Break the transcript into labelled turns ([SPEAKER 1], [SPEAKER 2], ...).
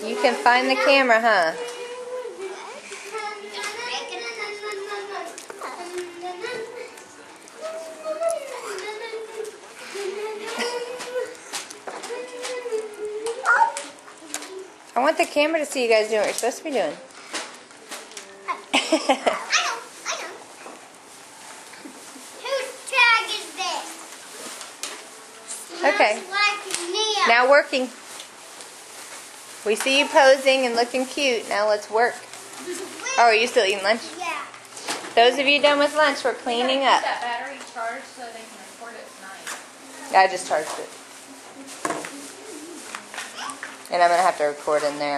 [SPEAKER 1] You can find the camera, huh? I want the camera to see you guys doing what you're supposed to be doing.
[SPEAKER 2] I know. Whose tag is this?
[SPEAKER 1] Okay. Now working. We see you posing and looking cute. Now let's work. Oh, are you still eating lunch?
[SPEAKER 2] Yeah.
[SPEAKER 1] Those of you done with lunch, we're cleaning up.
[SPEAKER 3] That battery charged so they can record it tonight.
[SPEAKER 1] I just charged it. And I'm going to have to record in there.